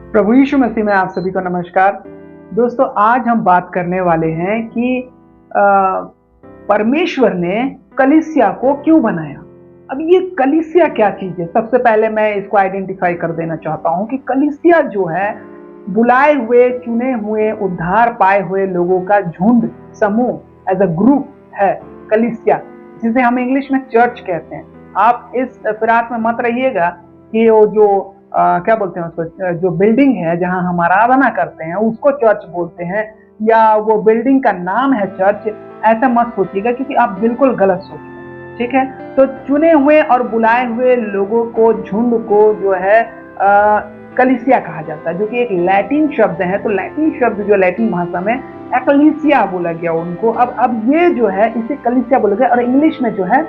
प्रभु यीशु मसीह में आप सभी को नमस्कार। दोस्तों, आज हम बात करने वाले हैं कि अ, परमेश्वर ने कलीसिया को क्यों बनाया। अब ये कलीसिया क्या चीज है, सबसे पहले मैं इसको आइडेंटिफाई कर देना चाहता हूं कि कलीसिया जो है बुलाए हुए, चुने हुए, उद्धार पाए हुए लोगों का झुंड, समूह, एज अ ग्रुप है कलीसिया, जिसे हम इंग्लिश में चर्च कहते हैं। आप इस फिराक में मत रहिएगा कि वो जो क्या बोलते हैं उसको, जो बिल्डिंग है जहां हम आराधना करते हैं उसको चर्च बोलते हैं, या वो बिल्डिंग का नाम है चर्च। ऐसा मत सोचिएगा, क्योंकि आप बिल्कुल गलत सोच रहे हैं। ठीक है, तो चुने हुए और बुलाए हुए लोगों को, झुंड को जो है कलीसिया कहा जाता है, जो कि एक लैटिन शब्द है। तो लैटिन शब्द जो लैटिन भाषा में एक्लीसिया बोला गया उनको, अब ये जो है इसे कलीसिया बोला गया, और इंग्लिश में जो है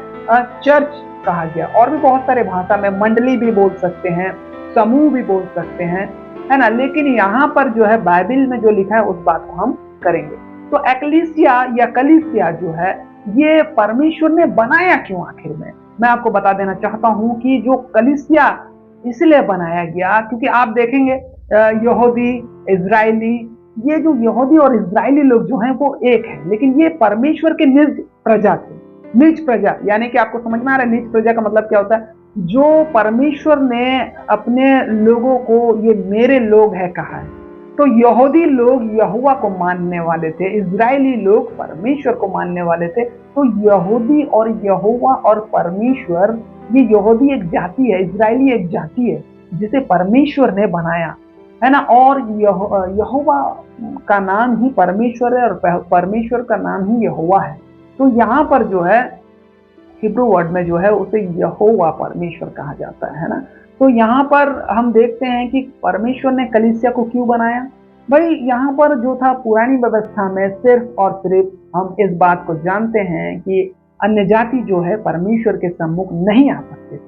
चर्च कहा गया। और भी बहुत सारे भाषा में मंडली भी बोल सकते हैं, समूह भी बोल सकते हैं, है ना। लेकिन यहाँ पर जो है बाइबल में जो लिखा है उस बात को हम करेंगे। तो एक्लीसिया या कलीसिया जो है, ये परमेश्वर ने बनाया क्यों आखिर में, मैं आपको बता देना चाहता हूं कि जो कलीसिया इसलिए बनाया गया क्योंकि आप देखेंगे यहूदी, इजरायली, ये जो यहूदी और इजरायली लोग जो हैं वो एक है, लेकिन ये परमेश्वर के निज प्रजा थे। निज प्रजा यानी कि आपको समझ में आ रहा है निज प्रजा का मतलब क्या होता है। जो परमेश्वर ने अपने लोगों को ये मेरे लोग है कहा है। तो यहूदी लोग यहोवा को मानने वाले थे, इजरायली लोग परमेश्वर को मानने वाले थे। तो यहूदी और यहोवा और परमेश्वर, ये यहूदी एक जाति है, इजरायली एक जाति है जिसे परमेश्वर ने बनाया, है ना। और यहोवा का नाम ही परमेश्वर है, और परमेश्वर का नाम ही यहोवा है। तो यहाँ पर जो है हिब्रू वर्ड में जो है उसे यहोवा परमेश्वर कहा जाता है ना। तो यहाँ पर हम देखते हैं कि परमेश्वर ने कलीसिया को क्यों बनाया। भाई, यहाँ पर जो था पुरानी व्यवस्था में सिर्फ और सिर्फ हम इस बात को जानते हैं कि अन्य जाति जो है परमेश्वर के सम्मुख नहीं आ सकते थे,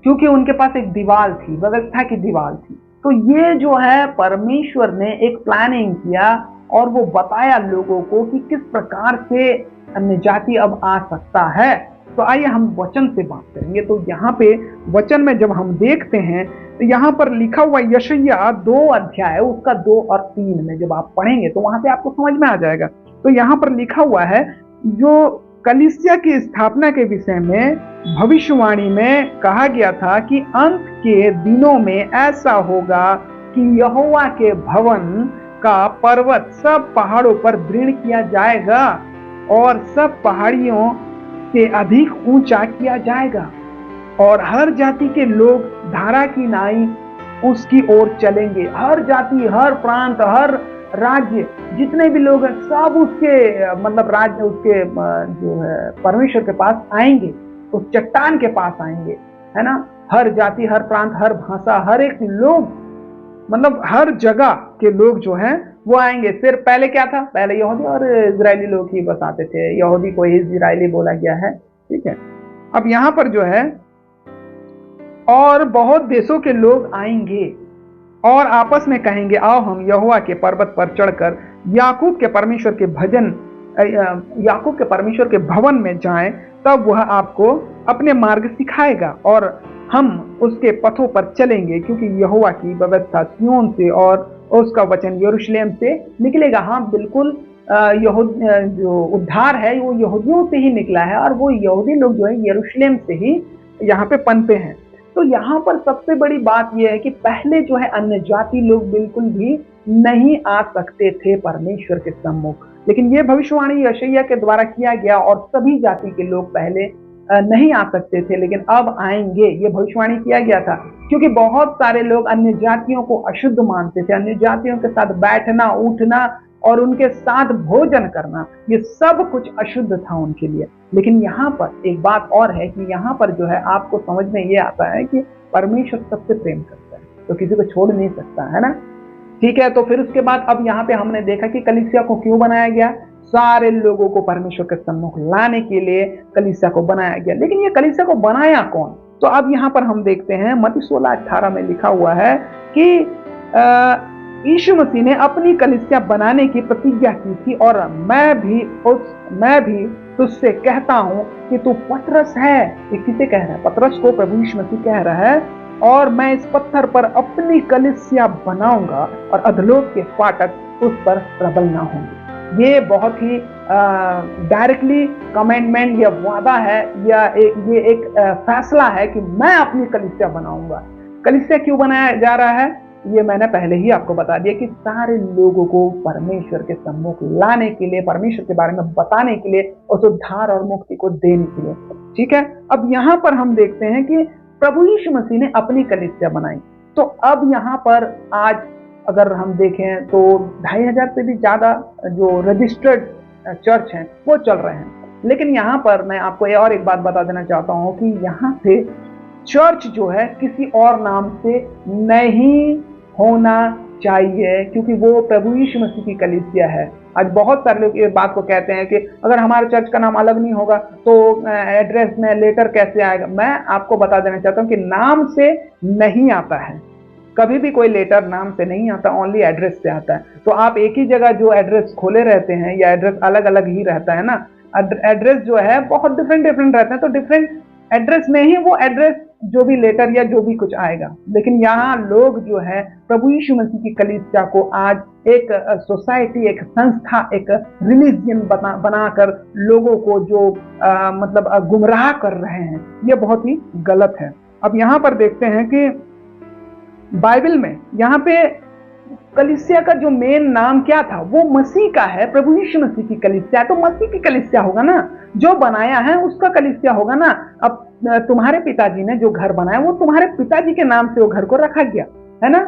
क्योंकि उनके पास एक दीवार थी, व्यवस्था की दीवार थी। तो ये जो है परमेश्वर ने एक प्लानिंग किया और वो बताया लोगों को कि किस प्रकार से अन्य जाति अब आ सकता है। तो आइए हम वचन से बात करेंगे। तो यहाँ पे वचन में जब हम देखते हैं तो यहाँ पर लिखा हुआ यशायाह 2 अध्याय उसका 2 और 3 में जब आप पढ़ेंगे तो वहां पे आपको समझ में आ जाएगा। तो यहाँ पर लिखा हुआ है, जो कलीसिया की स्थापना के विषय में भविष्यवाणी में कहा गया था कि अंत के दिनों में ऐसा होगा कि यहोवा के भवन का पर्वत सब पहाड़ों पर दृढ़ किया जाएगा और सब पहाड़ियों से अधिक ऊंचा किया जाएगा, और हर जाति के लोग धारा की नाई उसकी ओर चलेंगे। हर जाति, हर प्रांत, हर राज्य, जितने भी लोग हैं सब उसके मतलब राज्य, उसके जो है परमेश्वर के पास आएंगे, उस चट्टान के पास आएंगे, है ना। हर जाति, हर प्रांत, हर भाषा, हर एक लोग, मतलब हर जगह के लोग जो हैं वो आएंगे। सिर्फ पहले क्या था, पहले यहूदी और इजरायली लोग ही बस आते थे, यहूदी को इजरायली बोला गया है। ठीक है, अब यहाँ पर जो है और बहुत देशों के लोग आएंगे और आपस में कहेंगे, आओ हम यहोवा के पर्वत पर चढ़कर याकूब के परमेश्वर के याकूब के परमेश्वर के भवन में जाएं, तब वह आपको अपने मार्ग सिखाएगा और हम उसके पथों पर चलेंगे, क्योंकि यहोवा की व्यवस्था सिय्योन से और उसका वचन यरूशलेम से निकलेगा। हाँ बिल्कुल, जो उद्धार है वो यहूदियों से ही निकला है, और वो यहूदी लोग जो है यरूशलेम से ही यहाँ पे पनपे हैं। तो यहाँ पर सबसे बड़ी बात यह है कि पहले जो है अन्य जाति लोग बिल्कुल भी नहीं आ सकते थे परमेश्वर के सम्मुख, लेकिन ये भविष्यवाणी यशायाह के द्वारा किया गया और सभी जाति के लोग पहले नहीं आ सकते थे, लेकिन अब आएंगे, ये भविष्यवाणी किया गया था। क्योंकि बहुत सारे लोग अन्य जातियों को अशुद्ध मानते थे, अन्य जातियों के साथ बैठना, उठना और उनके साथ भोजन करना, ये सब कुछ अशुद्ध था उनके लिए। लेकिन यहाँ पर एक बात और है कि यहाँ पर जो है आपको समझ में ये आता है कि परमेश्वर सबसे प्रेम करता है, तो किसी को छोड़ नहीं सकता, है ना। ठीक है, तो फिर उसके बाद अब यहाँ पे हमने देखा कि कलीसिया को क्यों बनाया गया। सारे लोगों को परमेश्वर के सम्मुख लाने के लिए कलीसिया को बनाया गया। लेकिन ये कलीसिया को बनाया कौन, तो अब यहाँ पर हम देखते हैं मत्ती 16:18 में लिखा हुआ है कि यीशु मसीह ने अपनी कलीसिया बनाने की प्रतिज्ञा की थी, और मैं भी तुझसे कहता हूं कि तू पतरस है। ये किसे कह रहा है, पतरस को प्रभु यीशु मसीह कह रहा है और मैं इस पत्थर पर अपनी कलीसिया बनाऊंगा और अधोलोक के फाटक उस पर प्रबल ना होंगे। ये बहुत ही डायरेक्टली कमेंडमेंट या वादा है या ये एक फैसला है कि मैं अपनी कलीसिया बनाऊंगा। कलीसिया क्यों बनाया जा रहा है ये मैंने पहले ही आपको बता दिया कि सारे लोगों को परमेश्वर के सम्मुख लाने के लिए, परमेश्वर के बारे में बताने के लिए और उद्धार और मुक्ति को देने के लिए। ठीक है, अब यहाँ पर हम देखते हैं कि प्रभु यीशु मसीह ने अपनी कलीसिया बनाई। तो अब यहाँ पर आज अगर हम देखें तो 2500 से भी ज्यादा जो रजिस्टर्ड चर्च हैं वो चल रहे हैं। लेकिन यहाँ पर मैं आपको और एक बात बता देना चाहता हूँ कि यहाँ से चर्च जो है किसी और नाम से नहीं होना चाहिए, क्योंकि वो प्रभु यीशु मसीह की कलीसिया है। आज बहुत सारे लोग ये बात को कहते हैं कि अगर हमारे चर्च का नाम अलग नहीं होगा तो एड्रेस में लेटर कैसे आएगा। मैं आपको बता देना चाहता हूँ कि नाम से नहीं आता है, कभी भी कोई लेटर नाम से नहीं आता, ओनली एड्रेस से आता है। तो आप एक ही जगह जो एड्रेस खोले रहते हैं या एड्रेस अलग अलग ही रहता है ना, एड्रेस जो है बहुत डिफरेंट रहते हैं, तो डिफरेंट एड्रेस में ही वो एड्रेस जो भी लेटर या जो भी कुछ आएगा। लेकिन यहाँ लोग जो है प्रभु यीशु मसीह की कलीसिया को आज एक सोसाइटी, एक संस्था, एक रिलीजियन बनाकर लोगों को जो मतलब गुमराह कर रहे हैं, ये बहुत ही गलत है। अब यहाँ पर देखते हैं कि बाइबल में यहाँ पे कलीसिया का जो मेन नाम क्या था, वो मसीह का है। प्रभु यीशु मसीह की कलीसिया, तो मसीह की कलीसिया होगा ना, जो बनाया है उसका कलीसिया होगा ना। अब तुम्हारे पिताजी ने जो घर बनाया वो तुम्हारे पिताजी के नाम से वो घर को रखा गया है ना,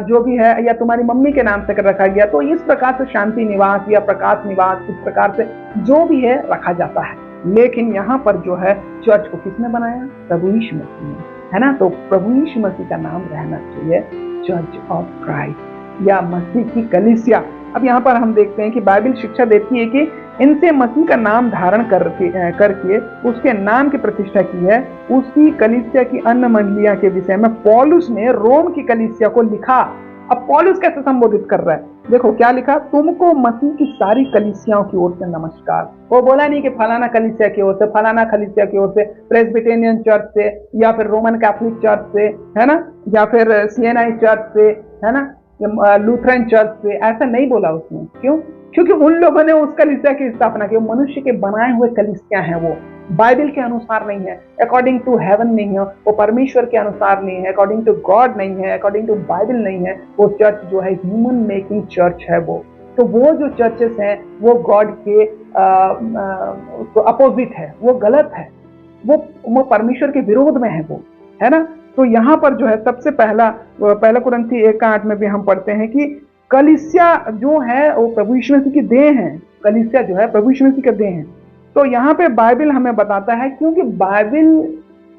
जो भी है, या तुम्हारी मम्मी के नाम से रखा गया। तो इस प्रकार से शांति निवास या प्रकाश निवास, इस प्रकार से जो भी है रखा जाता है। लेकिन यहाँ पर जो है चर्च को किसने बनाया? प्रभु यीशु मसीह ने, है ना। तो प्रभु यीशु मसीह का नाम रहना चाहिए चर्च ऑफ क्राइस्ट या मसीह की कलीसिया। अब यहाँ पर हम देखते हैं कि बाइबल शिक्षा देती है कि इनसे मसीह का नाम धारण करके उसके नाम की प्रतिष्ठा की है। उसी कलीसिया की अन्य मंडलियों के विषय में पौलुस ने रोम की कलीसिया को लिखा। अब पौलुस कैसे संबोधित कर रहा है, देखो क्या लिखा, तुमको मसीह की सारी कलीसियाओं की ओर से नमस्कार। वो बोला नहीं कि फलाना कलीसिया की ओर से, फलाना कलीसिया की ओर से, प्रेस्बिटेरियन चर्च से, या फिर रोमन कैथोलिक चर्च से, है ना, या फिर सीएनआई चर्च से, है ना, लूथरन चर्च से, ऐसा नहीं बोला उसने। क्यों? क्योंकि उन लोगों ने उस कलीसिया की स्थापना की। मनुष्य के बनाए हुए कलीसिया हैं, वो बाइबल के अनुसार नहीं है, अकॉर्डिंग टू हेवन नहीं है, वो परमेश्वर के अनुसार नहीं है, अकॉर्डिंग टू गॉड नहीं है, अकॉर्डिंग टू बाइबल नहीं है। वो चर्च जो है ह्यूमन मेकिंग चर्च है वो। तो वो जो चर्चेस हैं वो गॉड के अपोजिट है, वो गलत है, वो परमेश्वर के विरोध में है वो, है ना। तो यहाँ पर जो है सबसे पहला कुरिन्थी 1:8 में भी हम पढ़ते हैं कि कलीसिया जो है वो प्रभु यीशु मसीह की देह है। कलीसिया जो है प्रभु यीशु मसीह का देह है। तो यहाँ पे बाइबल हमें बताता है, क्योंकि बाइबल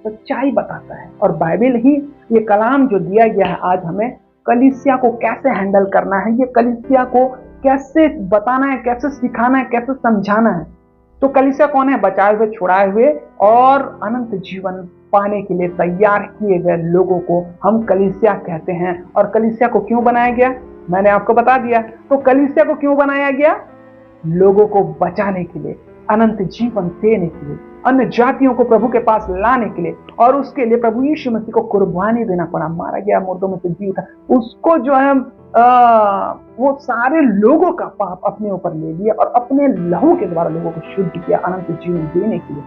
सच्चाई बताता है, और बाइबल ही ये कलाम जो दिया गया है आज हमें कलीसिया को कैसे हैंडल करना है, ये कलीसिया को कैसे बताना है, कैसे सिखाना है, कैसे समझाना है। तो कलीसिया कौन है? बचाए हुए, छुड़ाए हुए और अनंत जीवन पाने के लिए तैयार किए गए लोगों को हम कलीसिया कहते हैं। और कलीसिया को क्यों बनाया गया? मैंने आपको बता दिया। तो कलीसिया को क्यों बनाया गया? लोगों को बचाने के लिए, अनंत जीवन देने के लिए, अन्य जातियों को प्रभु के पास लाने के लिए। और उसके लिए प्रभु यीशु मसीह को कुर्बानी देना पड़ा, मारा गया, मुर्दों में से जी उठा। उसको जो है वो सारे लोगों का पाप अपने ऊपर ले लिया और अपने लहू के द्वारा लोगों को शुद्ध किया अनंत जीवन देने के लिए।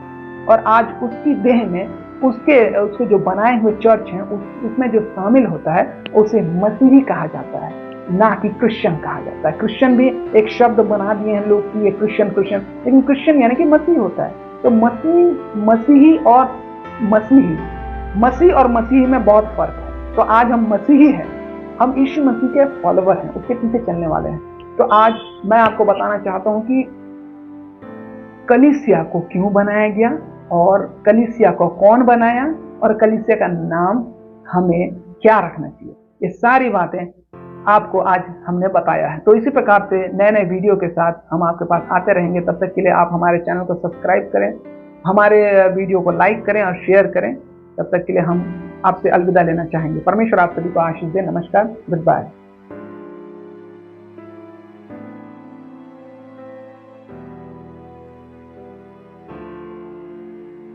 और आज उसकी देह में उसके जो बनाए हुए चर्च हैं उसमें जो शामिल होता है उसे मसीही कहा जाता है, ना कि क्रिश्चियन कहा जाता है। क्रिश्चियन भी एक शब्द बना दिए हैं लोग कि ये क्रिश्चियन, लेकिन क्रिश्चियन यानी कि मसीह होता है। तो मसीही और मसीही में बहुत फर्क है। तो आज हम मसीही हैं, हम यीशु मसीह के फॉलोवर हैं, उसके पीछे चलने वाले हैं। तो आज मैं आपको बताना चाहता हूं कि कलीसिया को क्यों बनाया गया और कलीसिया को कौन बनाया और कलीसिया का नाम हमें क्या रखना चाहिए। ये सारी बातें आपको आज हमने बताया है। तो इसी प्रकार से नए नए वीडियो के साथ हम आपके पास आते रहेंगे। तब तक के लिए आप हमारे चैनल को सब्सक्राइब करें, हमारे वीडियो को लाइक करें और शेयर करें। तब तक के लिए हम आपसे अलविदा लेना चाहेंगे। परमेश्वर आप सभी को आशीष दे। नमस्कार, गुड बाय।